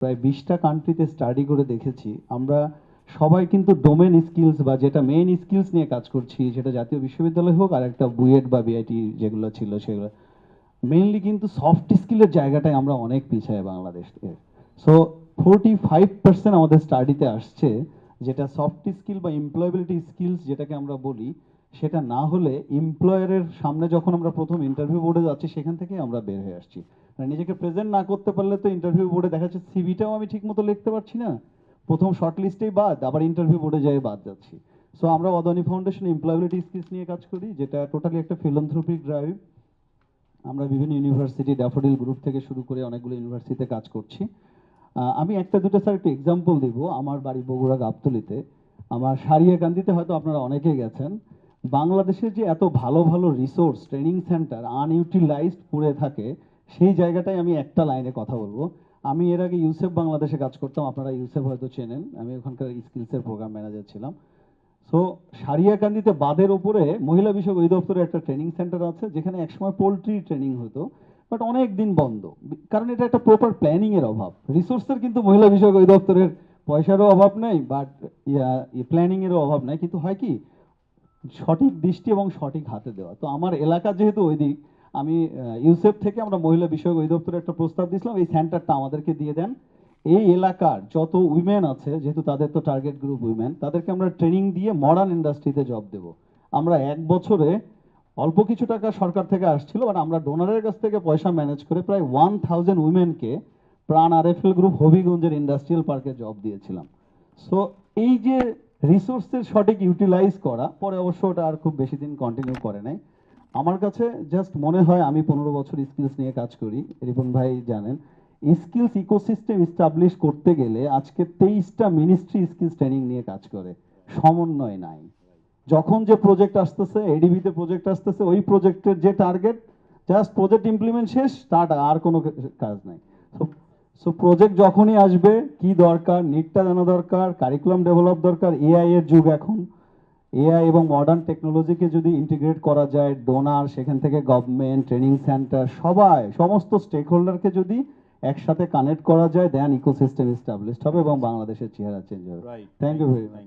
প্রায় 20টা কান্ট্রিতে স্টাডি করে দেখেছি আমরা সবাই কিন্তু ডোমেন স্কিলস বা যেটা মেইন স্কিলস নিয়ে কাজ করছি, সেটা জাতীয় বিশ্ববিদ্যালয় হোক আর একটা বুয়েট বা বিআইটি যেগুলো ছিল সেগুলো মেইনলি কিন্তু সফট স্কিলের জায়গাটায় আমরা অনেক পিছায় বাংলাদেশ থেকে। সো 45% আমাদের স্টাডিতে আসছে যেটা সফট স্কিল বা এমপ্লয়াবিলিটি স্কিলস যেটাকে আমরা বলি, সেটা না হলে এমপ্লয়ারের সামনে যখন আমরা প্রথম ইন্টারভিউ বোর্ডে যাচ্ছি সেখান থেকেই আমরা বের হয়ে আসছি। মানে নিজেকে প্রেজেন্ট না করতে পারলে তো ইন্টারভিউ বোর্ডে দেখা যাচ্ছে সিভিটাও আমি ঠিক মতো লিখতে পারছি না, প্রথম শর্ট লিস্টেই বাদ, আবার ইন্টারভিউ বোর্ডে যেয়ে বাদ যাচ্ছি। সো আমরা অদানি ফাউন্ডেশন এমপ্লয়াবিলিটি স্কিলস নিয়ে কাজ করি, যেটা টোটালি একটা ফিলান্থ্রপিক ড্রাইভ। আমরা বিভিন্ন ইউনিভার্সিটি ড্যাফোডিল গ্রুপ থেকে শুরু করে অনেকগুলো ইউনিভার্সিটিতে কাজ করছি। আমি একটা দুটো স্যার একটু এক্সাম্পল দিব। আমার বাড়ি বগুড়া গাবতলীতে, আমার সারিয়াকান্দিতে হয়তো আপনারা অনেকেই গেছেন। বাংলাদেশের যে এত ভালো ভালো রিসোর্স ট্রেনিং সেন্টার আনইউটিলাইজড পড়ে থাকে, সেই জায়গাটায় আমি একটা লাইনে কথা বলবো। আমি এর আগে ইউসেফ বাংলাদেশে কাজ করতাম, আপনারা ইউসেফ হয়তো চেনেন, আমি ওখানকার স্কিলসের প্রোগ্রাম ম্যানেজার ছিলাম। সো সারিয়াকান্দিতে বাঁধের ওপরে মহিলা বিষয়ক অধিদপ্তরের একটা ট্রেনিং সেন্টার আছে, যেখানে একসময় পোলট্রি ট্রেনিং হতো, বাট অনেক দিন বন্ধ। কারণ এটা একটা প্রপার প্ল্যানিং এর অভাব। রিসোর্সের কিন্তু মহিলা বিষয়ক অধিদপ্তরের পয়সারও অভাব নেই, বাট প্ল্যানিং এরও অভাব নাই, কিন্তু হয় কি সঠিক দৃষ্টি এবং সঠিক হাতে দেওয়া। তো আমার এলাকা যেহেতু ওই দিক, আমি ইউসেফ থেকে আমরা মহিলা বিষয়ক অধিদপ্তরে একটা প্রস্তাব দিয়েছিলাম এই সেন্টারটা আমাদেরকে দিয়ে দেন। এই এলাকার যত উইমেন আছে, যেহেতু তাদের তো টার্গেট গ্রুপ উইমেন, তাদেরকে আমরা ট্রেনিং দিয়ে মডার্ন ইন্ডাস্ট্রিতে জব দেব। আমরা এক বছরে অল্প কিছু টাকা সরকার থেকে আসছিল, বাট আমরা ডোনারের কাছ থেকে পয়সা ম্যানেজ করে প্রায় 1000 উইমেনকে প্রাণ আরএফএল গ্রুপ হবিগঞ্জের ইন্ডাস্ট্রিয়াল পার্কে জব দিয়েছিলাম। সো এই যে রিসোর্সের সঠিক ইউটিলাইজ করা, পরে অবশ্য ওটা আর খুব বেশি দিন কন্টিনিউ করে নাই। আমার কাছে জাস্ট মনে হয়, আমি 15 বছর স্কিলস নিয়ে কাজ করি, রিপন ভাই জানেন, স্কিলস ইকোসিস্টেম এস্টাবলিশ করতে গেলে আজকে 23টা মিনিস্ট্রি স্কিলস ট্রেনিং নিয়ে কাজ করে, সমন্বয় নাই। যখন যে প্রজেক্ট আসতেছে, এডিবিতে প্রজেক্ট আসতেছে, ওই প্রজেক্টের যে টার্গেট, জাস্ট প্রজেক্ট ইমপ্লিমেন্ট শেষ, তার আর কোনো কাজ নাই। সো প্রজেক্ট যখনই আসবে, কি দরকার, নিডটা জানা দরকার, কারিকুলাম ডেভেলপ দরকার। এআই এর যুগ এখন, এআই এবং মডার্ন টেকনোলজিকে যদি ইন্টিগ্রেট করা যায়, ডোনার, সেখান থেকে গভর্নমেন্ট, ট্রেনিং সেন্টার, সবাই সমস্ত স্টেক হোল্ডারকে যদি একসাথে কানেক্ট করা যায়, দেন ইকোসিস্টেম এস্টাবলিশড হবে এবং বাংলাদেশের চেহারা চেঞ্জ হবে। Thank you very much.